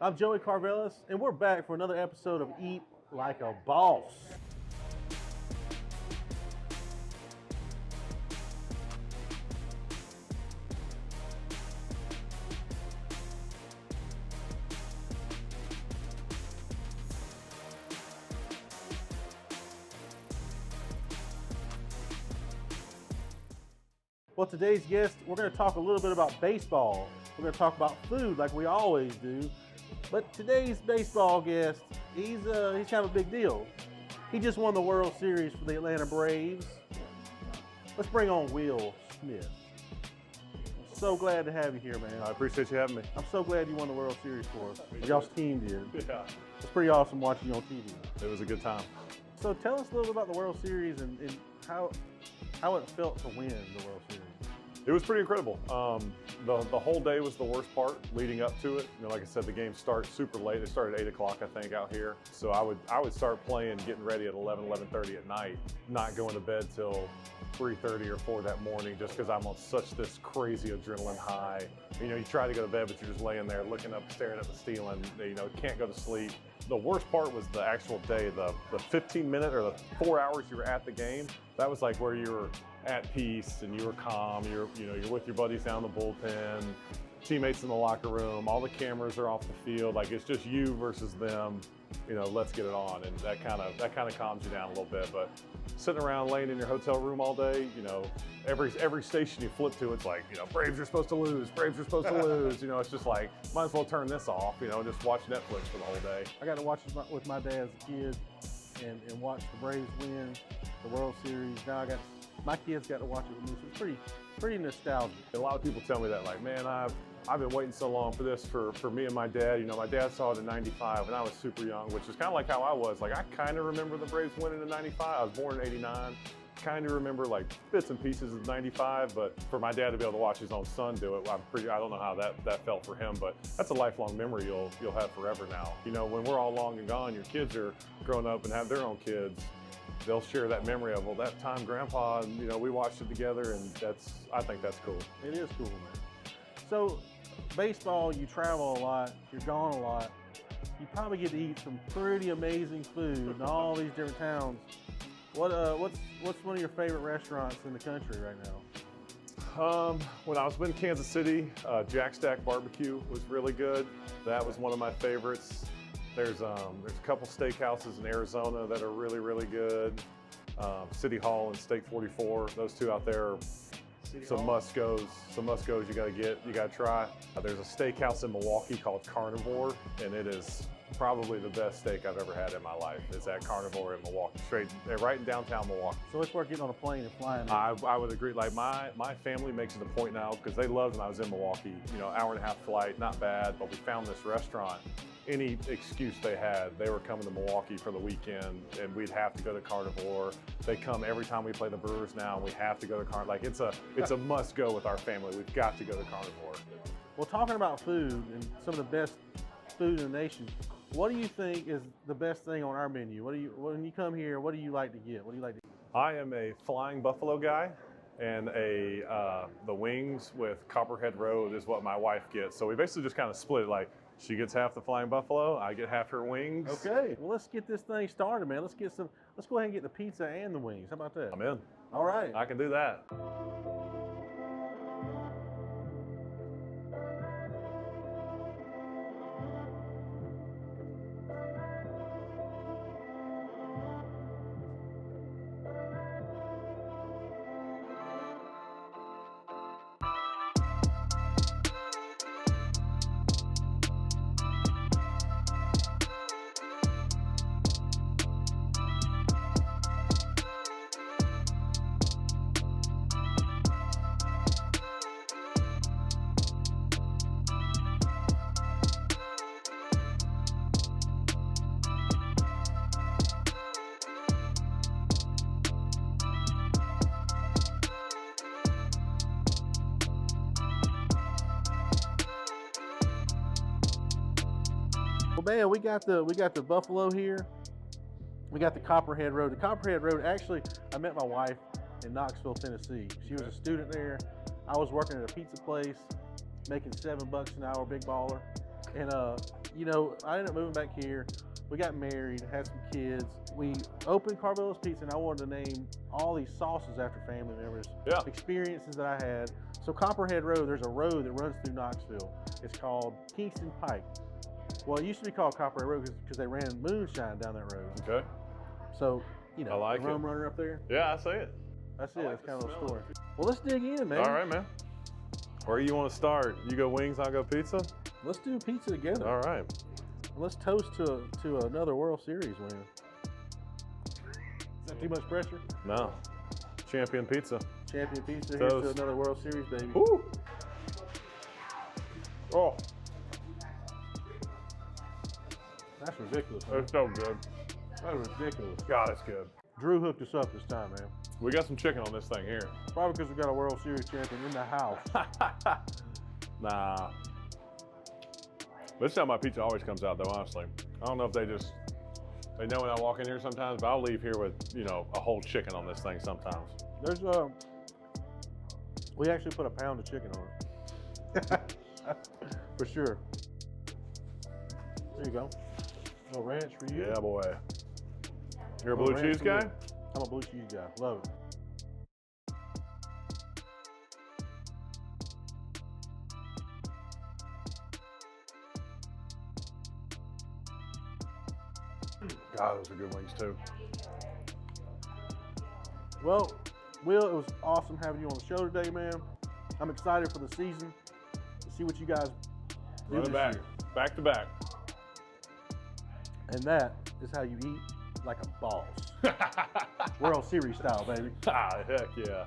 I'm Joey Carvelis, and we're back for another episode of Eat Like a Boss. Well, today's guest, we're going to talk a little bit about baseball. We're going to talk about food like we always do. But today's baseball guest, he's kind of a big deal. He just won the World Series for the Atlanta Braves. Let's bring on Will Smith. I'm so glad to have you here, man. I appreciate you having me. I'm so glad you won the World Series for us. Y'all's team did. Yeah. It's pretty awesome watching you on TV. It was a good time. So tell us a little bit about the World Series and how it felt to win the World Series. It was pretty incredible. The whole day was the worst part leading up to it. You know, like I said, the game starts super late. They started at 8 o'clock, I think, out here. So I would start playing, getting ready at 11:30 at night, not going to bed till 3:30 or 4 that morning, just because I'm on such this crazy adrenaline high. You know, you try to go to bed, but you're just laying there looking up, staring at the ceiling. You know, can't go to sleep. The worst part was the actual day, the 15-minute or the 4 hours you were at the game. That was like where you were at peace and you were calm. You're with your buddies down the bullpen, teammates in the locker room. All the cameras are off the field. Like it's just you versus them. You know, let's get it on, and that kind of calms you down a little bit. But sitting around laying in your hotel room all day, you know, every station you flip to, it's like, you know, Braves are supposed to lose. Braves are supposed to lose. You know, it's just like, might as well turn this off. You know, just watch Netflix for the whole day. I got to watch it with my dad as a kid and watch the Braves win the World Series. Now my kids got to watch it with me, so it's pretty nostalgic. A lot of people tell me that, like, man, I've been waiting so long for this for me and my dad. You know, my dad saw it in '95 and I was super young, which is kind of like how I was. Like, I kind of remember the Braves winning in '95. I was born in '89. Kind of remember like bits and pieces of '95, but for my dad to be able to watch his own son do it, I don't know how that felt for him, but that's a lifelong memory you'll have forever now. You know, when we're all long and gone, your kids are grown up and have their own kids. They'll share that memory of, well, that time Grandpa, and, you know, we watched it together, and I think that's cool. It is cool, man. So, baseball, you travel a lot, you're gone a lot. You probably get to eat some pretty amazing food in all these different towns. What's one of your favorite restaurants in the country right now? When I was in Kansas City, Jack Stack Barbecue was really good. That was one of my favorites. There's a couple steakhouses in Arizona that are really, really good. City Hall and Steak 44, those two out there are some must-goes you gotta try. There's a steakhouse in Milwaukee called Carnivore, and it is probably the best steak I've ever had in my life. It's at Carnivore in Milwaukee, right in downtown Milwaukee. So it's worth getting on a plane and flying. I would agree. Like my family makes it a point now, because they loved when I was in Milwaukee. You know, hour-and-a-half flight, not bad, but we found this restaurant. Any excuse they had, they were coming to Milwaukee for the weekend, and we'd have to go to Carnivore. They come every time we play the Brewers now, and we have to go to Carnivore. Like it's a must go with our family. We've got to go to Carnivore. Well, talking about food and some of the best food in the nation, what do you think is the best thing on our menu? When you come here, what do you like to get? What do you like to eat? I am a Flying Buffalo guy, and the wings with Copperhead Road is what my wife gets. So we basically just kind of split it. Like, she gets half the Flying Buffalo, I get half her wings. Okay, well, let's get this thing started, man. Let's go ahead and get the pizza and the wings. How about that? I'm in. All right. I can do that. Well, man, we got the buffalo here. We got the Copperhead Road. The Copperhead Road, actually, I met my wife in Knoxville, Tennessee. She was a student there. I was working at a pizza place, making $7 an hour, big baller. And you know, I ended up moving back here. We got married, had some kids. We opened Carvelo's Pizza, and I wanted to name all these sauces after family members, Yeah. experiences that I had. So Copperhead Road, there's a road that runs through Knoxville. It's called Kingston Pike. Well, it used to be called Copperhead Road because they ran moonshine down that road. Okay. So, you know, I like the rum it. runner up there. Yeah, I see it. That's I it. like That's kind the of a smell story. of it. Well, let's dig in, man. All right, man. Where you want to start? You go wings, I'll go pizza? Let's do pizza together. All right. Let's toast to another World Series win. Is that too much pressure? No. Champion pizza. Champion Pizza, here's Toast. to another World Series, baby. Woo! Oh, That's ridiculous, man. it's so good. That's ridiculous. God, it's good. Drew hooked us up this time, man. We got some chicken on this thing here. Probably because we got a World Series champion in the house. Nah. This is how my pizza always comes out, though, honestly. I don't know if they know when I walk in here sometimes, but I'll leave here with, you know, a whole chicken on this thing sometimes. There's we actually put a pound of chicken on it. For sure. There you go. A little ranch for you. Yeah, boy. You're a Little blue ranch cheese for guy? you. I'm a blue cheese guy. Love it. God, those are good wings, too. Well, Will, it was awesome having you on the show today, man. I'm excited for the season to see what you guys do Run this it back. year. Back to back. And that is how you eat like a boss. World Series style, baby. Ah, heck yeah.